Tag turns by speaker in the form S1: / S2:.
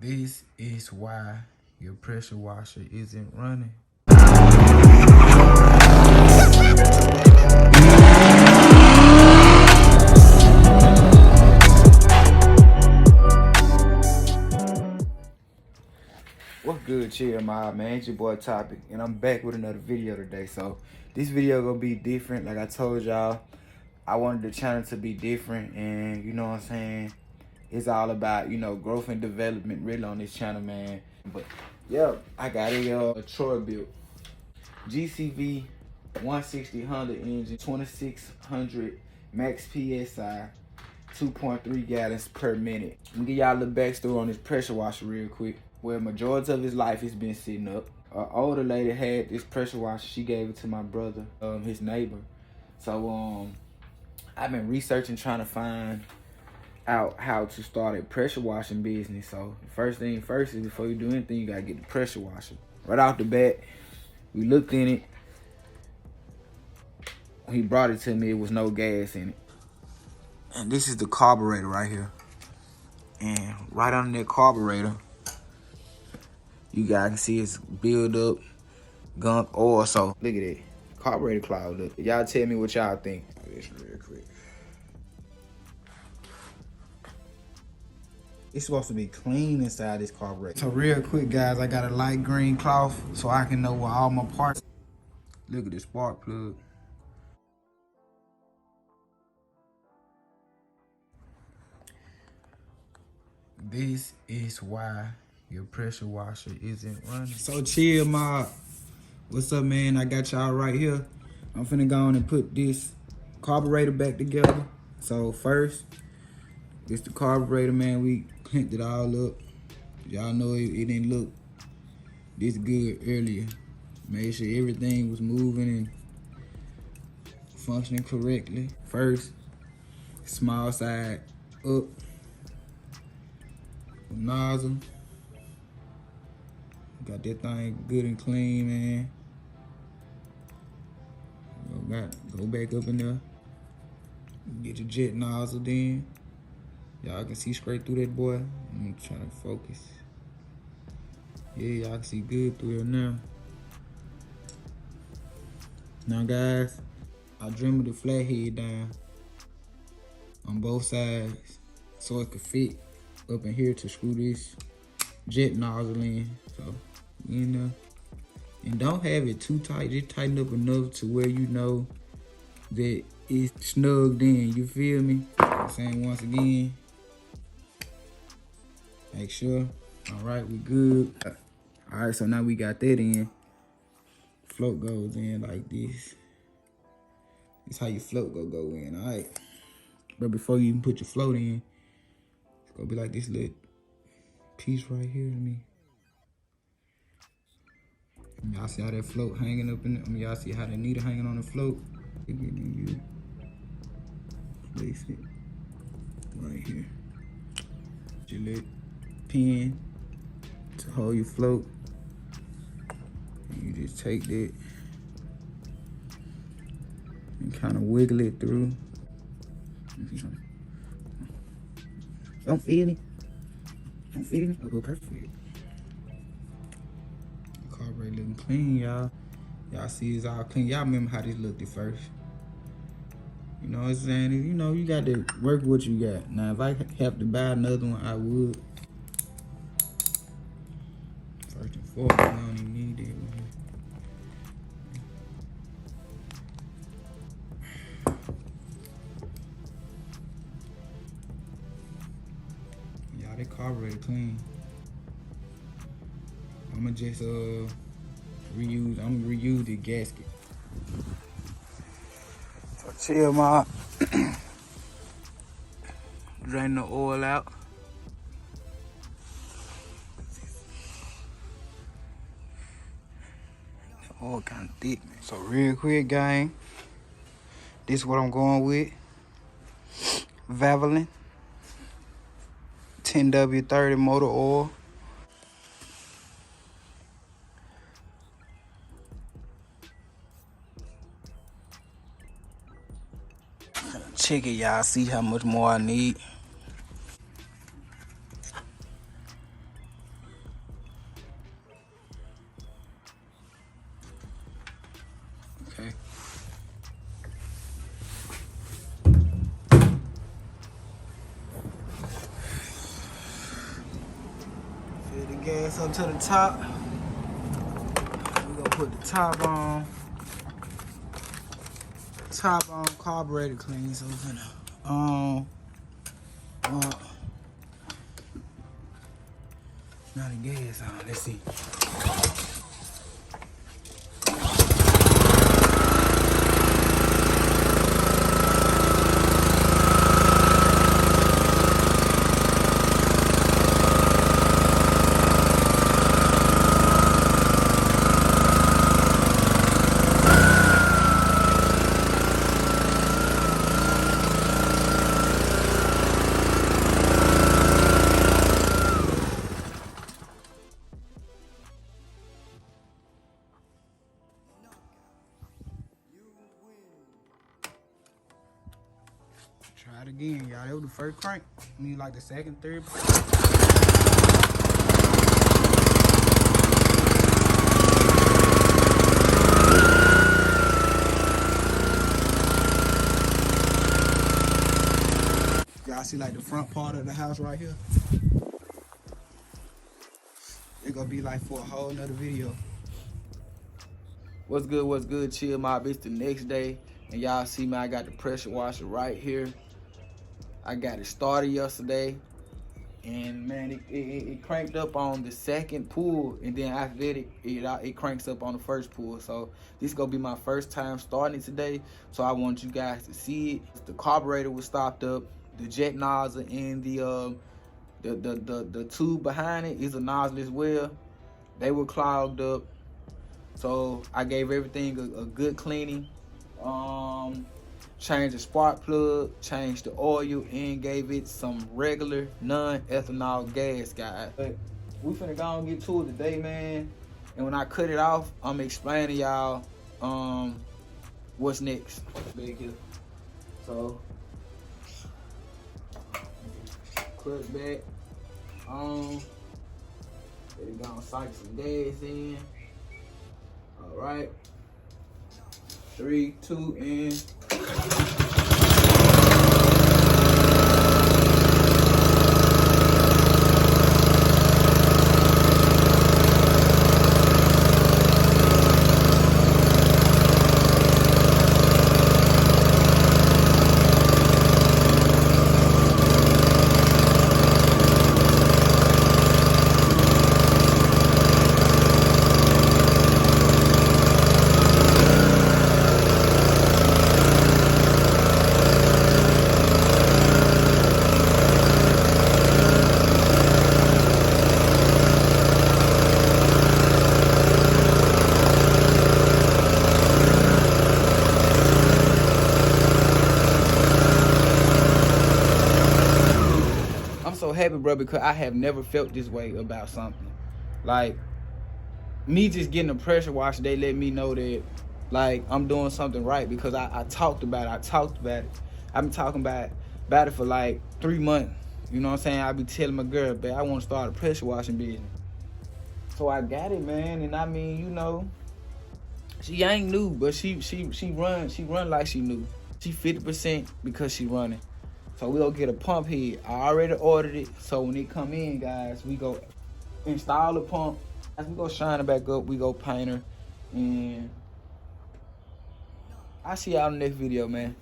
S1: This is why your pressure washer isn't running. What's good, chill mob, man? It's your boy Topic, and I'm back with another video today. So this video gonna be different. Like I told y'all, I wanted the channel to be different, and you know what I'm saying? It's all about, you know, growth and development really on this channel, man. But yeah, I got a Troy built GCV 160 Honda engine, 2600 max PSI, 2.3 gallons per minute. Let me give y'all a little backstory on this pressure washer real quick. Well, majority of his life he's been sitting up. An older lady had this pressure washer. She gave it to my brother, his neighbor. So I've been researching, trying to find out how to start a pressure washing business. So first thing first is, before you do anything, you gotta get the pressure washer. Right off the bat, we looked in it. When he brought it to me, it was no gas in it. And this is the carburetor right here. And right under that carburetor, you guys can see it's build up gunk oil. So look at it, carburetor clogged up. Y'all tell me what y'all think. This real quick. It's supposed to be clean inside this carburetor. So real quick, guys, I got a light green cloth so I can know where all my parts. Look at the spark plug. This is why your pressure washer isn't running. So chill, mob. What's up, man? I got y'all right here. I'm finna go on and put this carburetor back together. So first, this the carburetor, man. We cleaned it all up. Y'all know it didn't look this good earlier. Made sure everything was moving and functioning correctly. First, small side up. Nozzle. Got that thing good and clean, man. Go back up in there. Get your jet nozzle then. Y'all can see straight through that boy. I'm trying to focus. Yeah, y'all can see good through it now. Now guys, I dremel the flathead down on both sides so it could fit up in here to screw this jet nozzle in. So, you know, and don't have it too tight. Just tighten up enough to where you know that it's snugged in. You feel me? I'm saying, once again, make sure. All right, we good. All right, so now we got that in. Float goes in like this. This how your float go in, all right? But before you even put your float in, it's gonna be like this little piece right here to me. Y'all see how that float hanging up in it? Y'all see how the needle hanging on the float? You place it right here. Your little pin to hold your float. And you just take that and kind of wiggle it through. Don't feel it. Don't feel it. Oh, perfect. The carburetor looking clean, y'all. Y'all see it's all clean. Y'all remember how this looked at first. You know what I'm saying? You know, you got to work with what you got. Now, if I have to buy another one, I would. First and foremost, I don't even need it. Y'all, that carburetor clean. I'ma just reuse the gasket. So chill, mob. Drain the oil out. The oil kind of thick, man. So real quick, gang. This is what I'm going with. Valvoline 10W30 motor oil. Check it, y'all. See how much more I need. Fill the gas up to the top. We're gonna put the top on. Top on, carburetor clean. So we're gonna now the gas on. Let's see. Try it again, y'all. That was the first crank. Need like the second, third. Y'all see like the front part of the house right here? It's gonna be like for a whole nother video. What's good, chill mob? It's the next day, and y'all see me, I got the pressure washer right here. I got it started yesterday, and man, it cranked up on the second pull, and then after that, it cranks up on the first pull. So this is gonna be my first time starting it today, so I want you guys to see it. The carburetor was stopped up, the jet nozzle and the tube behind it is a nozzle as well. They were clogged up, so I gave everything a good cleaning. Changed the spark plug, changed the oil, and gave it some regular non-ethanol gas, guys. But we finna go and get to it today, man. And when I cut it off, I'm explaining y'all what's next. Back here. So clutch back on. Let it go and cycle some gas in. All right. 3, 2, and so happy, bro, because I have never felt this way about something. Like, me just getting a pressure washer, they let me know that, like, I'm doing something right, because I talked about it. I've been talking about it for like 3 months. You know what I'm saying? I be telling my girl, babe, I want to start a pressure washing business. So I got it, man, and I mean, you know, she ain't new, but she run like she new. She 50% because she running. So we gonna get a pump head. I already ordered it. So when it come in, guys, we go install the pump. As we go shine it back up, we go paint her. And I see y'all in the next video, man.